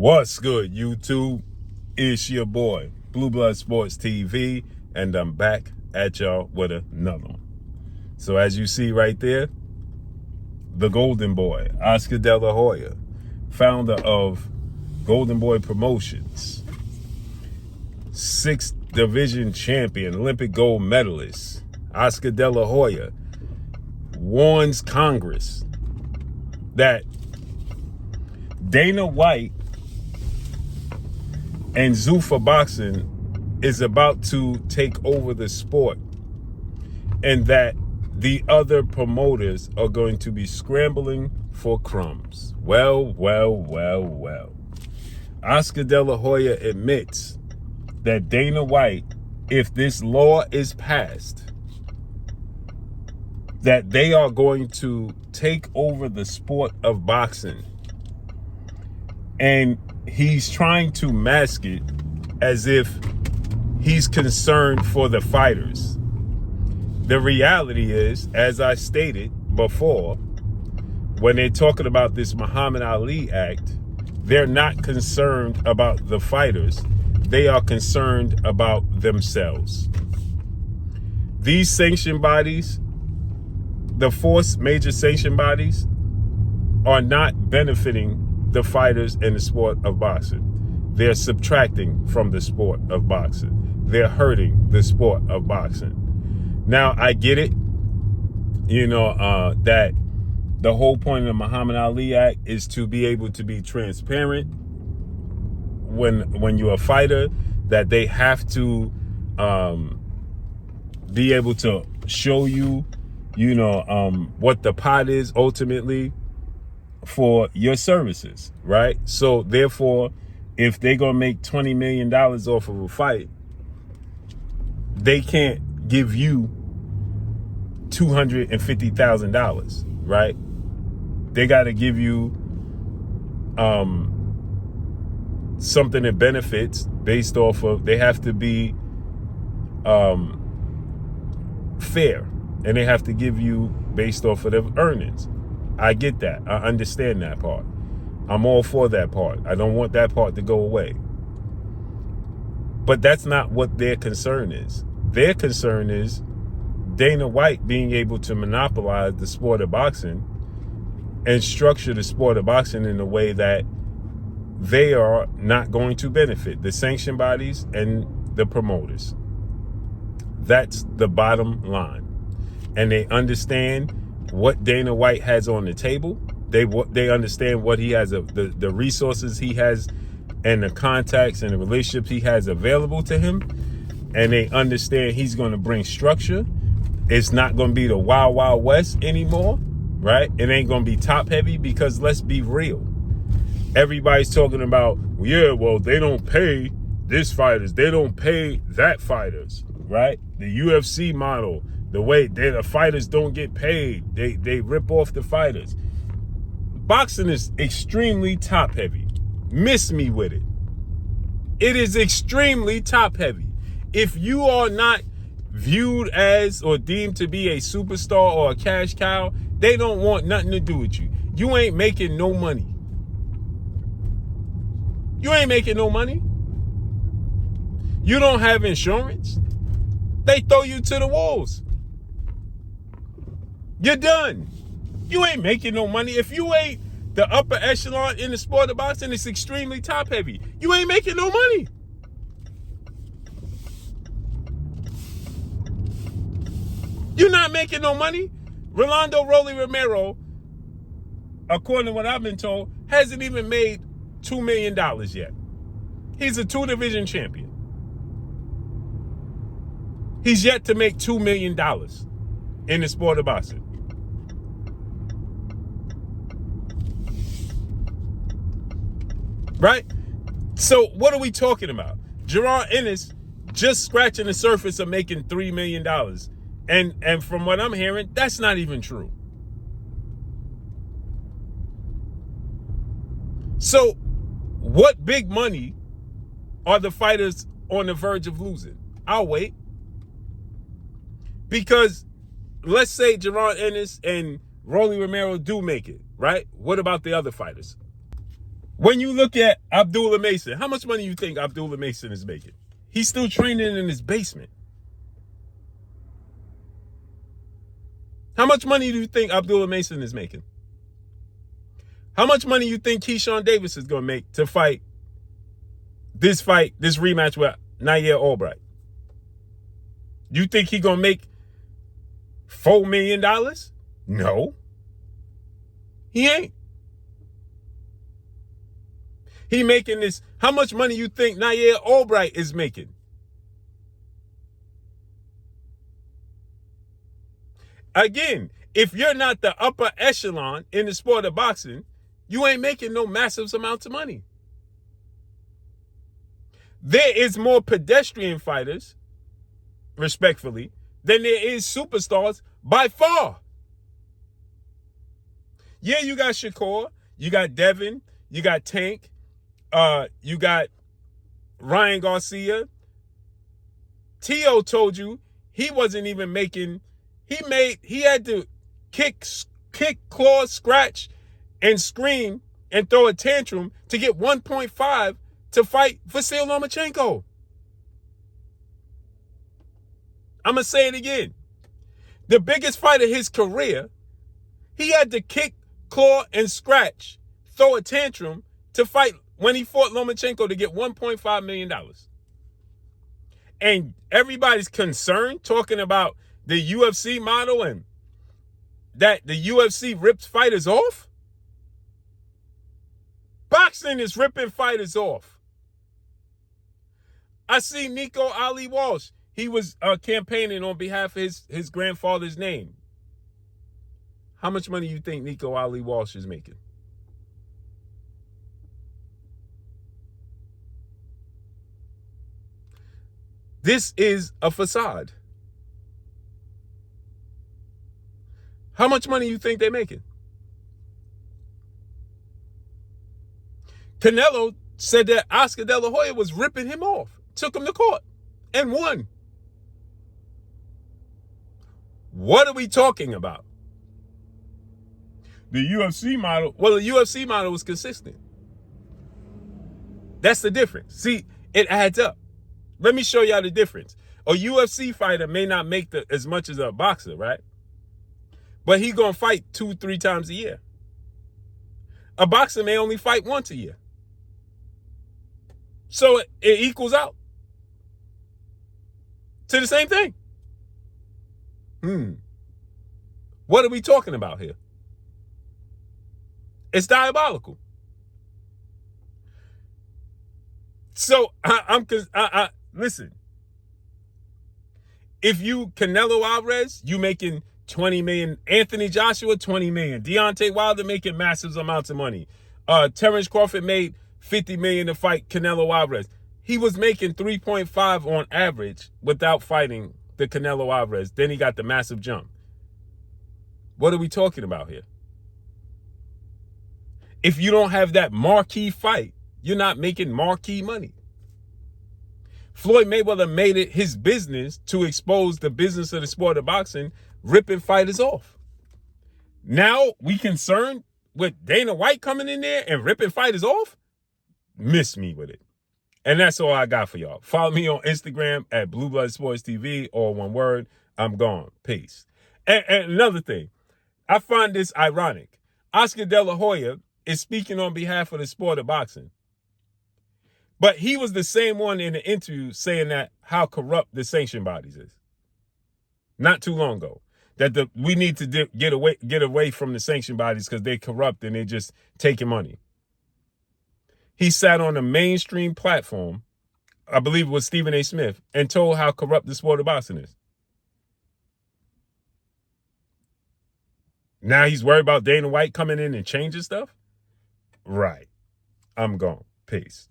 What's good, YouTube? It's your boy, Blue Blood Sports TV, and I'm back at y'all with another one. So as you see right there, the Golden Boy, Dela Hoya, founder of Golden Boy Promotions, 6th division champion, Olympic gold medalist, Dela Hoya, warns Congress that Dana White and Zuffa boxing is about to take over the sport, and that the other promoters are going to be scrambling for crumbs. Well. Dela Hoya admits that Dana White, if this law is passed, that they are going to take over the sport of boxing. And he's trying to mask it as if he's concerned for the fighters. The reality is, as I stated before, when they're talking about this Muhammad Ali Act, they're not concerned about the fighters. They are concerned about themselves. These sanction bodies, the 4 major sanction bodies, are not benefiting the fighters in the sport of boxing. They're subtracting from the sport of boxing. They're hurting the sport of boxing. Now, I get it, that the whole point of the Muhammad Ali Act is to be able to be transparent when you're a fighter, that they have to be able to show you, what the pot is ultimately for your services, right? So therefore, if they're gonna make $20 million off of a fight, they can't give you $250,000, right? They got to give you something that benefits based off of, they have to be fair, and they have to give you based off of their earnings. I get that. I understand that part. I'm all for that part. I don't want that part to go away. But that's not what their concern is. Their concern is Dana White being able to monopolize the sport of boxing and structure the sport of boxing in a way that they are not going to benefit the sanction bodies and the promoters. That's the bottom line. And they understand what Dana White has on the table. They understand what he has, the resources he has, and the contacts and the relationships he has available to him. And they understand he's going to bring structure. It's not going to be the Wild Wild West anymore, right? It ain't going to be top heavy, because let's be real. Everybody's talking about, they don't pay this fighters. They don't pay that fighters, right? The UFC model, the way the fighters don't get paid. They rip off the fighters. Boxing is extremely top heavy. Miss me with it. It is extremely top heavy. If you are not viewed as or deemed to be a superstar or a cash cow, they don't want nothing to do with you. You ain't making no money. You ain't making no money. You don't have insurance. They throw you to the wolves. You're done. You ain't making no money. If you ain't the upper echelon in the sport of boxing, it's extremely top heavy. You ain't making no money. You're not making no money. Rolando Rolly Romero, according to what I've been told, hasn't even made $2 million yet. He's a 2-division champion. He's yet to make $2 million in the sport of boxing. Right? So what are we talking about? Gerard Ennis just scratching the surface of making $3 million. And from what I'm hearing, that's not even true. So what big money are the fighters on the verge of losing? I'll wait. Because let's say Gerard Ennis and Rolly Romero do make it, right? What about the other fighters? When you look at Abdullah Mason, how much money you think Abdullah Mason is making? He's still training in his basement. How much money do you think Abdullah Mason is making? How much money you think Keyshawn Davis is going to make to fight, this rematch with Nair Albright? You think he going to make $4 million? No. He ain't. He making this. How much money you think Nair Albright is making? Again, if you're not the upper echelon in the sport of boxing, you ain't making no massive amounts of money. There is more pedestrian fighters, respectfully, than there is superstars by far. Yeah, you got Shakur, you got Devin, you got Tank, you got Ryan Garcia. Tio told you he wasn't even making. He had to kick, claw, scratch, and scream and throw a tantrum to get 1.5 to fight Vasyl Lomachenko. I'm going to say it again. The biggest fight of his career, he had to kick, claw, and scratch, throw a tantrum to fight when he fought Lomachenko to get $1.5 million. And everybody's concerned talking about the UFC model and that the UFC rips fighters off. Boxing is ripping fighters off. I see Nico Ali Walsh. He was campaigning on behalf of his grandfather's name. How much money do you think Nico Ali Walsh is making? This is a facade. How much money do you think they're making? Canelo said that Oscar De La Hoya was ripping him off, took him to court, and won. What are we talking about? The UFC model, well, the UFC model was consistent. That's the difference. See, it adds up. Let me show y'all the difference. A UFC fighter may not make as much as a boxer, right? But he gonna fight 2-3 times a year. A boxer may only fight once a year. So it equals out to the same thing. What are we talking about here? It's diabolical. So listen. If you Canelo Alvarez, you making 20 million. Anthony Joshua, 20 million. Deontay Wilder making massive amounts of money. Terrence Crawford made 50 million to fight Canelo Alvarez. He was making 3.5 on average without fighting the Canelo Alvarez. Then he got the massive jump. What are we talking about here? If you don't have that marquee fight, you're not making marquee money. Floyd Mayweather made it his business to expose the business of the sport of boxing, ripping fighters off. Now we concerned with Dana White coming in there and ripping fighters off? Miss me with it. And that's all I got for y'all. Follow me on Instagram at Blue Blood Sports TV, or one word, I'm gone. Peace. And another thing, I find this ironic. Oscar De La Hoya is speaking on behalf of the sport of boxing. But he was the same one in the interview saying that how corrupt the sanction bodies is. Not too long ago. That we need to get away from the sanction bodies because they're corrupt and they're just taking money. He sat on a mainstream platform, I believe it was Stephen A. Smith, and told how corrupt the sport of boxing is. Now he's worried about Dana White coming in and changing stuff? Right. I'm gone. Peace.